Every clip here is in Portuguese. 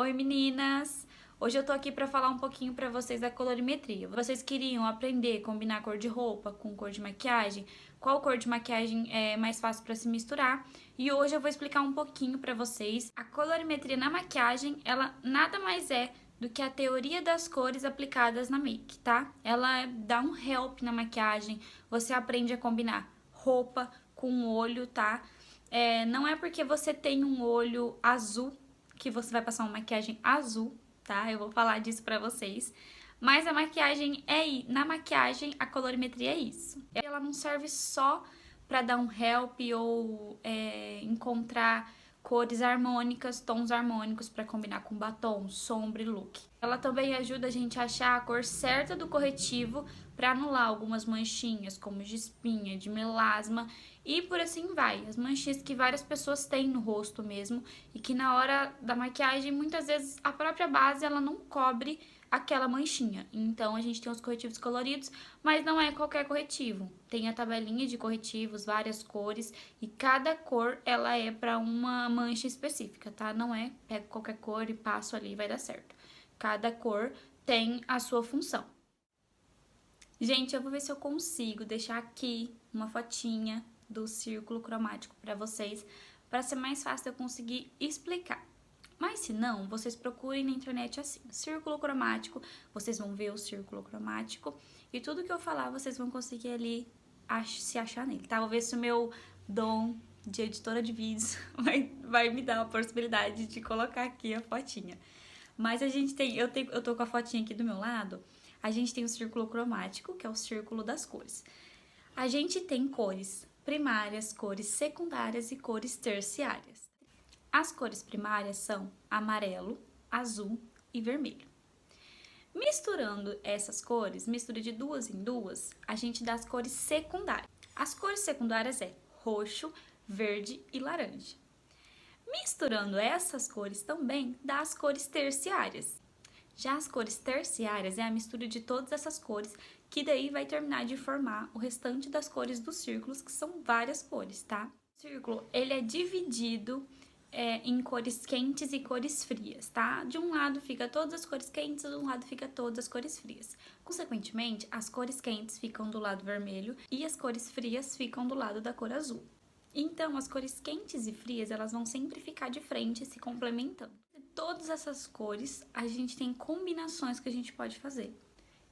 Oi meninas! Hoje eu tô aqui pra falar um pouquinho pra vocês da colorimetria. Vocês queriam aprender a combinar cor de roupa com cor de maquiagem? Qual cor de maquiagem é mais fácil pra se misturar? E hoje eu vou explicar um pouquinho pra vocês. A colorimetria na maquiagem, ela nada mais é do que a teoria das cores aplicadas na make, tá? Ela dá um help na maquiagem, você aprende a combinar roupa com olho, tá? Não é porque você tem um olho azul que você vai passar uma maquiagem azul, tá? Eu vou falar disso pra vocês. Mas a maquiagem na maquiagem a colorimetria é isso. Ela não serve só pra dar um help ou encontrar cores harmônicas, tons harmônicos pra combinar com batom, sombra e look. Ela também ajuda a gente a achar a cor certa do corretivo pra anular algumas manchinhas, como de espinha, de melasma e por assim vai. As manchinhas que várias pessoas têm no rosto mesmo e que na hora da maquiagem, muitas vezes a própria base ela não cobre aquela manchinha. Então a gente tem os corretivos coloridos, mas não é qualquer corretivo. Tem a tabelinha de corretivos, várias cores, e cada cor ela é para uma mancha específica, tá? Não é pego qualquer cor e passo ali e vai dar certo. Cada cor tem a sua função. Gente, eu vou ver se eu consigo deixar aqui uma fotinha do círculo cromático para vocês, para ser mais fácil eu conseguir explicar. Mas se não, vocês procurem na internet assim, círculo cromático, vocês vão ver o círculo cromático e tudo que eu falar vocês vão conseguir ali se achar nele, tá? Vou ver se o meu dom de editora de vídeos vai me dar a possibilidade de colocar aqui a fotinha. Mas a gente tem, eu tô com a fotinha aqui do meu lado, a gente tem o círculo cromático, que é o círculo das cores. A gente tem cores primárias, cores secundárias e cores terciárias. As cores primárias são amarelo, azul e vermelho. Misturando essas cores, mistura de duas em duas, a gente dá as cores secundárias. As cores secundárias é roxo, verde e laranja. Misturando essas cores também, dá as cores terciárias. Já as cores terciárias é a mistura de todas essas cores, que daí vai terminar de formar o restante das cores dos círculos, que são várias cores, tá? O círculo, ele é dividido em cores quentes e cores frias, tá? De um lado fica todas as cores quentes, de um lado fica todas as cores frias. Consequentemente, as cores quentes ficam do lado vermelho e as cores frias ficam do lado da cor azul. Então, as cores quentes e frias, elas vão sempre ficar de frente, se complementando. De todas essas cores, a gente tem combinações que a gente pode fazer.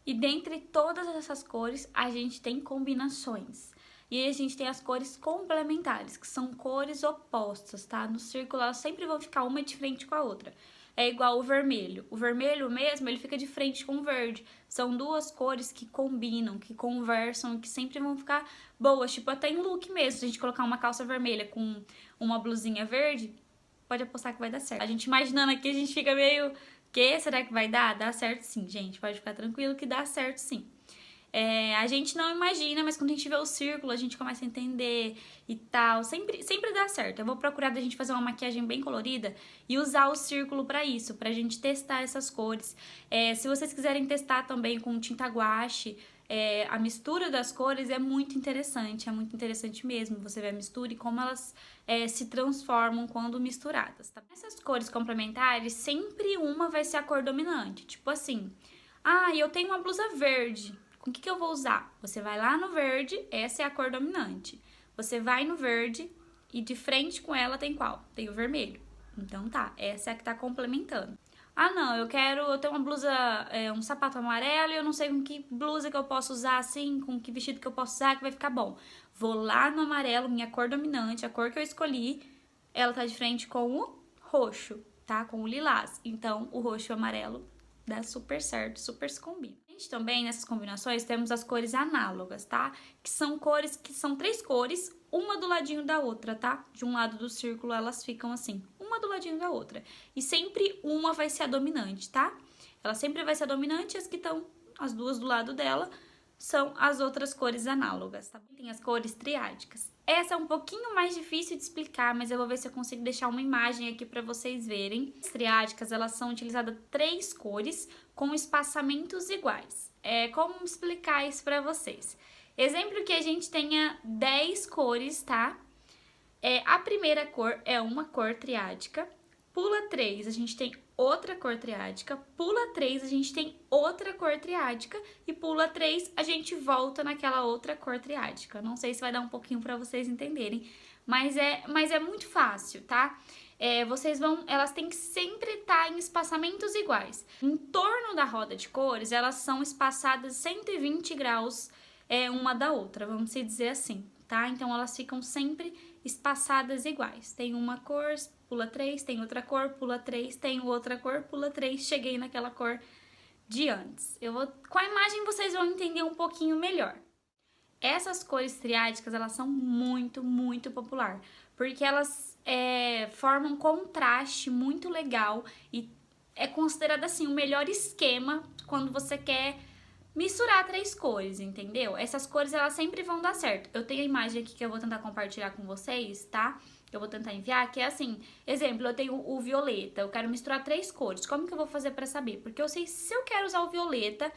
E dentre todas essas cores, a gente tem combinações. E aí a gente tem as cores complementares, que são cores opostas, tá? No círculo elas sempre vão ficar uma de frente com a outra. É igual o vermelho. O vermelho mesmo, ele fica de frente com o verde. São duas cores que combinam, que conversam, que sempre vão ficar boas. Tipo, até em look mesmo. Se a gente colocar uma calça vermelha com uma blusinha verde, pode apostar que vai dar certo. A gente imaginando aqui, a gente fica meio... será que vai dar? Dá certo sim, gente. Pode ficar tranquilo que dá certo sim. A gente não imagina, mas quando a gente vê o círculo, a gente começa a entender e tal. Sempre dá certo. Eu vou procurar da gente fazer uma maquiagem bem colorida e usar o círculo pra isso, pra gente testar essas cores. Se vocês quiserem testar também com tinta guache, a mistura das cores é muito interessante mesmo. Você vê a mistura e como elas se transformam quando misturadas, tá? Essas cores complementares, sempre uma vai ser a cor dominante. Tipo assim, eu tenho uma blusa verde. Com o que eu vou usar? Você vai lá no verde, essa é a cor dominante. Você vai no verde e de frente com ela tem qual? Tem o vermelho. Então tá, essa é a que tá complementando. Não, eu tenho uma blusa, um sapato amarelo e eu não sei com que blusa que eu posso usar assim, com que vestido que eu posso usar que vai ficar bom. Vou lá no amarelo, minha cor dominante, a cor que eu escolhi, ela tá de frente com o roxo, tá? Com o lilás. Então o roxo e o amarelo dá super certo, super se combina. Também nessas combinações temos as cores análogas, tá? Que são cores que são três cores, uma do ladinho da outra, tá? De um lado do círculo elas ficam assim, uma do ladinho da outra. E sempre uma vai ser a dominante, tá? Ela sempre vai ser a dominante e as que estão, as duas do lado dela, são as outras cores análogas, tá? Tem as cores triádicas. Essa é um pouquinho mais difícil de explicar, mas eu vou ver se eu consigo deixar uma imagem aqui para vocês verem. As triádicas, elas são utilizadas três cores com espaçamentos iguais. Como explicar isso para vocês? Exemplo que a gente tenha 10 cores, tá? A primeira cor é uma cor triádica. Pula 3, a gente tem outra cor triádica, pula 3, a gente tem outra cor triádica, e pula 3, a gente volta naquela outra cor triádica. Não sei se vai dar um pouquinho para vocês entenderem, mas é muito fácil, tá? Elas têm que sempre estar em espaçamentos iguais. Em torno da roda de cores, elas são espaçadas 120 graus uma da outra, vamos dizer assim, tá? Então, elas ficam sempre espaçadas iguais. Tem uma cor, pula 3, tem outra cor, pula 3, tem outra cor, pula 3, cheguei naquela cor de antes. Com a imagem vocês vão entender um pouquinho melhor. Essas cores triádicas, elas são muito, muito popular, porque elas formam um contraste muito legal e é considerada assim o melhor esquema quando você quer misturar 3 cores, entendeu? Essas cores, elas sempre vão dar certo. Eu tenho a imagem aqui que eu vou tentar compartilhar com vocês, tá? Eu vou tentar enviar, que é assim, exemplo, eu tenho o violeta, eu quero misturar 3 cores. Como que eu vou fazer pra saber? Porque eu sei se eu quero usar o violeta,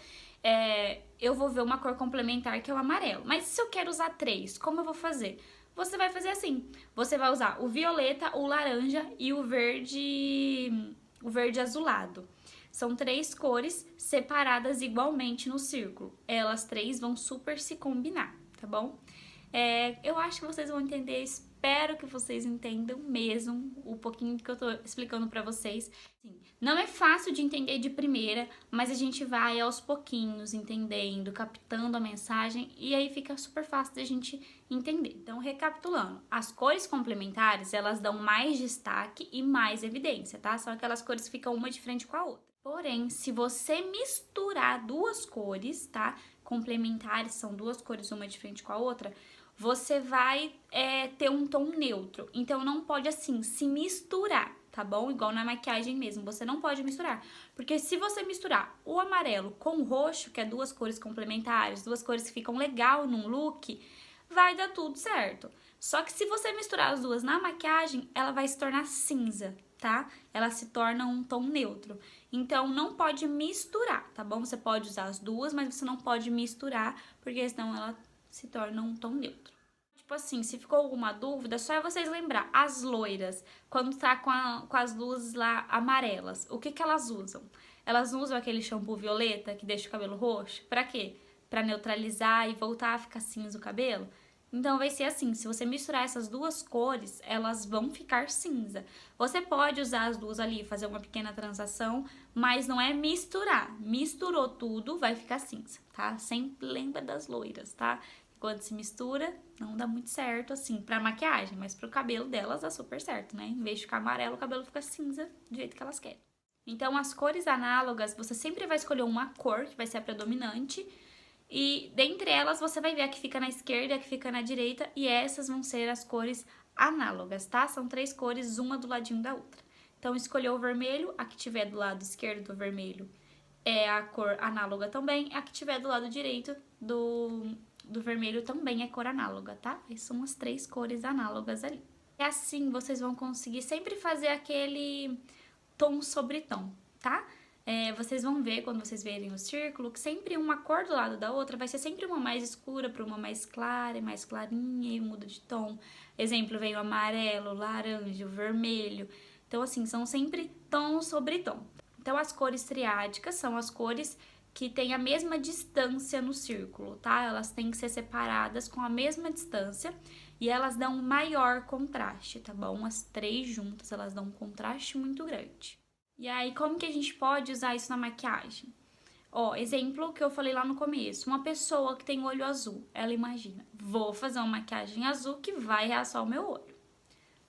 eu vou ver uma cor complementar que é o amarelo. Mas se eu quero usar 3, como eu vou fazer? Você vai fazer assim, você vai usar o violeta, o laranja e o verde azulado. São 3 cores separadas igualmente no círculo. Elas 3 vão super se combinar, tá bom? Eu acho que vocês vão entender, espero que vocês entendam mesmo o pouquinho que eu tô explicando pra vocês. Sim, não é fácil de entender de primeira, mas a gente vai aos pouquinhos entendendo, captando a mensagem e aí fica super fácil da gente entender. Então, recapitulando, as cores complementares, elas dão mais destaque e mais evidência, tá? São aquelas cores que ficam uma de frente com a outra. Porém, se você misturar 2 cores, tá? Complementares, são 2 cores, uma de frente com a outra, você vai ter um tom neutro. Então, não pode, assim, se misturar, tá bom? Igual na maquiagem mesmo, você não pode misturar. Porque se você misturar o amarelo com o roxo, que é 2 cores complementares, 2 cores que ficam legal num look, vai dar tudo certo. Só que se você misturar as 2 na maquiagem, ela vai se tornar cinza, tá? Ela se torna um tom neutro. Então, não pode misturar, tá bom? Você pode usar as 2, mas você não pode misturar, porque senão ela se torna um tom neutro. Tipo assim, se ficou alguma dúvida, só é vocês lembrar. As loiras, quando tá com as luzes lá amarelas, o que elas usam? Elas usam aquele shampoo violeta que deixa o cabelo roxo? Pra quê? Pra neutralizar e voltar a ficar cinza o cabelo? Então, vai ser assim, se você misturar essas 2 cores, elas vão ficar cinza. Você pode usar as 2 ali, fazer uma pequena transação, mas não é misturar. Misturou tudo, vai ficar cinza, tá? Sempre lembra das loiras, tá? Quando se mistura, não dá muito certo, assim, pra maquiagem, mas pro cabelo delas dá super certo, né? Em vez de ficar amarelo, o cabelo fica cinza, do jeito que elas querem. Então, as cores análogas, você sempre vai escolher uma cor, que vai ser a predominante, e dentre elas você vai ver a que fica na esquerda e a que fica na direita, e essas vão ser as cores análogas, tá? São 3 cores, uma do ladinho da outra. Então, escolheu o vermelho, a que tiver do lado esquerdo do vermelho é a cor análoga também, a que tiver do lado direito do vermelho também é cor análoga, tá? Aí são as 3 cores análogas ali. E assim vocês vão conseguir sempre fazer aquele tom sobre tom, tá? Vocês vão ver, quando vocês verem o círculo, que sempre uma cor do lado da outra vai ser sempre uma mais escura para uma mais clara e mais clarinha e muda de tom. Exemplo, vem o amarelo, o laranja, o vermelho. Então, assim, são sempre tom sobre tom. Então, as cores triádicas são as cores que têm a mesma distância no círculo, tá? Elas têm que ser separadas com a mesma distância e elas dão um maior contraste, tá bom? As 3 juntas, elas dão um contraste muito grande. E aí, como que a gente pode usar isso na maquiagem? Ó, exemplo que eu falei lá no começo. Uma pessoa que tem olho azul, ela imagina, vou fazer uma maquiagem azul que vai realçar o meu olho.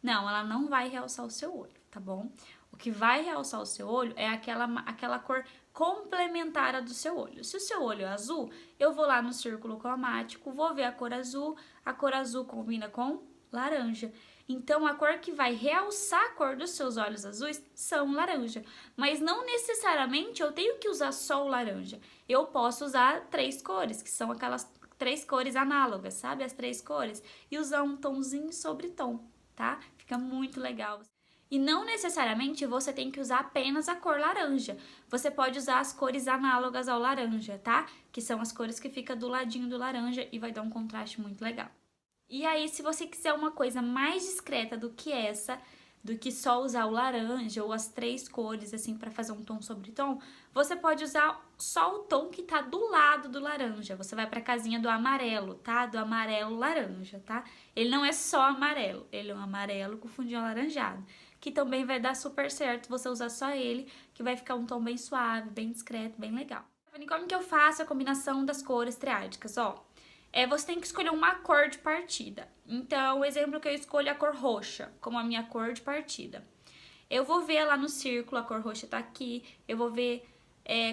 Não, ela não vai realçar o seu olho, tá bom? O que vai realçar o seu olho é aquela cor complementar do seu olho. Se o seu olho é azul, eu vou lá no círculo cromático, vou ver a cor azul combina com laranja. Então, a cor que vai realçar a cor dos seus olhos azuis são laranja. Mas não necessariamente eu tenho que usar só o laranja. Eu posso usar 3 cores, que são aquelas 3 cores análogas, sabe? As 3 cores. E usar um tomzinho sobre tom, tá? Fica muito legal. E não necessariamente você tem que usar apenas a cor laranja. Você pode usar as cores análogas ao laranja, tá? Que são as cores que ficam do ladinho do laranja e vai dar um contraste muito legal. E aí, se você quiser uma coisa mais discreta do que essa, do que só usar o laranja ou as 3 cores, assim, pra fazer um tom sobre tom, você pode usar só o tom que tá do lado do laranja. Você vai pra casinha do amarelo, tá? Do amarelo laranja, tá? Ele não é só amarelo, ele é um amarelo com fundinho alaranjado, que também vai dar super certo você usar só ele, que vai ficar um tom bem suave, bem discreto, bem legal. Como que eu faço a combinação das cores triádicas? Ó, você tem que escolher uma cor de partida. Então, o exemplo que eu escolho é a cor roxa, como a minha cor de partida. Eu vou ver lá no círculo, a cor roxa tá aqui, eu vou ver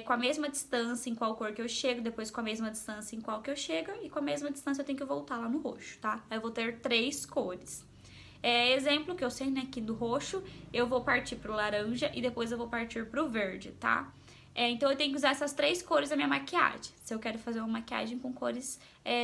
com a mesma distância em qual cor que eu chego, depois com a mesma distância em qual que eu chego, e com a mesma distância eu tenho que voltar lá no roxo, tá? Aí eu vou ter 3 cores. Exemplo que eu sei, né, aqui do roxo, eu vou partir pro laranja e depois eu vou partir pro verde, tá? Então eu tenho que usar essas 3 cores na minha maquiagem, se eu quero fazer uma maquiagem com cores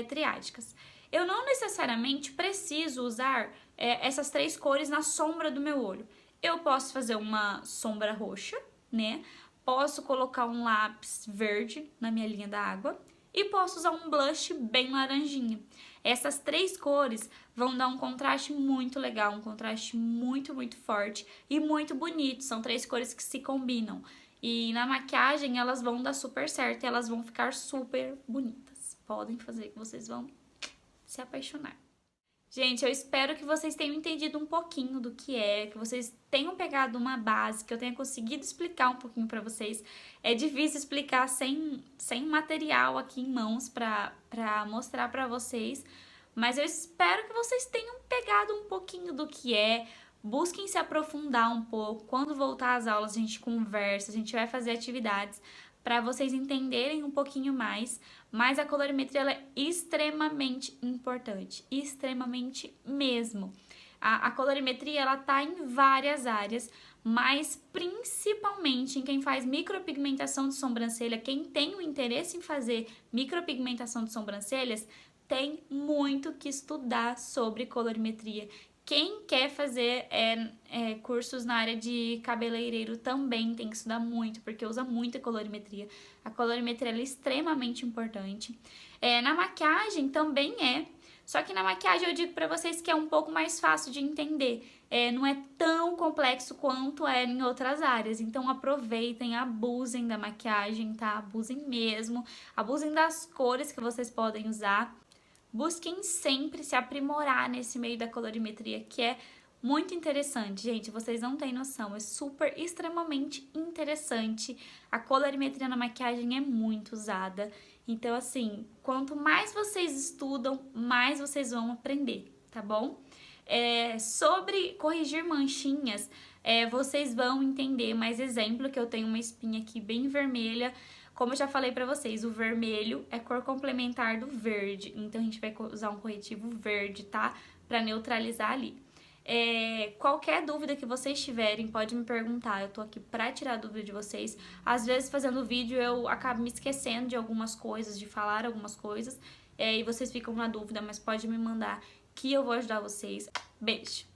triádicas. Eu não necessariamente preciso usar essas 3 cores na sombra do meu olho. Eu posso fazer uma sombra roxa, né? Posso colocar um lápis verde na minha linha da água e posso usar um blush bem laranjinha. Essas 3 cores vão dar um contraste muito legal, um contraste muito, muito forte e muito bonito. São 3 cores que se combinam. E na maquiagem elas vão dar super certo e elas vão ficar super bonitas. Podem fazer que vocês vão se apaixonar. Gente, eu espero que vocês tenham entendido um pouquinho do que vocês tenham pegado uma base, que eu tenha conseguido explicar um pouquinho pra vocês. É difícil explicar sem material aqui em mãos pra mostrar pra vocês, mas eu espero que vocês tenham pegado um pouquinho do que é. Busquem se aprofundar um pouco. Quando voltar às aulas, a gente conversa, a gente vai fazer atividades para vocês entenderem um pouquinho mais. Mas a colorimetria ela é extremamente importante, extremamente mesmo. A colorimetria ela tá em várias áreas, mas principalmente em quem faz micropigmentação de sobrancelha, quem tem o interesse em fazer micropigmentação de sobrancelhas, tem muito que estudar sobre colorimetria. Quem quer fazer cursos na área de cabeleireiro também tem que estudar muito, porque usa muita colorimetria. A colorimetria é extremamente importante. Na maquiagem também só que na maquiagem eu digo pra vocês que é um pouco mais fácil de entender. Não é tão complexo quanto é em outras áreas. Então aproveitem, abusem da maquiagem, tá? Abusem mesmo. Abusem das cores que vocês podem usar. Busquem sempre se aprimorar nesse meio da colorimetria, que é muito interessante, gente. Vocês não têm noção, é super, extremamente interessante. A colorimetria na maquiagem é muito usada. Então, assim, quanto mais vocês estudam, mais vocês vão aprender, tá bom? Sobre corrigir manchinhas, vocês vão entender mais exemplo, que eu tenho uma espinha aqui bem vermelha. Como eu já falei pra vocês, o vermelho é cor complementar do verde, então a gente vai usar um corretivo verde, tá? Pra neutralizar ali. Qualquer dúvida que vocês tiverem, pode me perguntar, eu tô aqui pra tirar a dúvida de vocês. Às vezes, fazendo vídeo, eu acabo me esquecendo de algumas coisas, de falar algumas coisas, e vocês ficam na dúvida, mas pode me mandar que eu vou ajudar vocês. Beijo!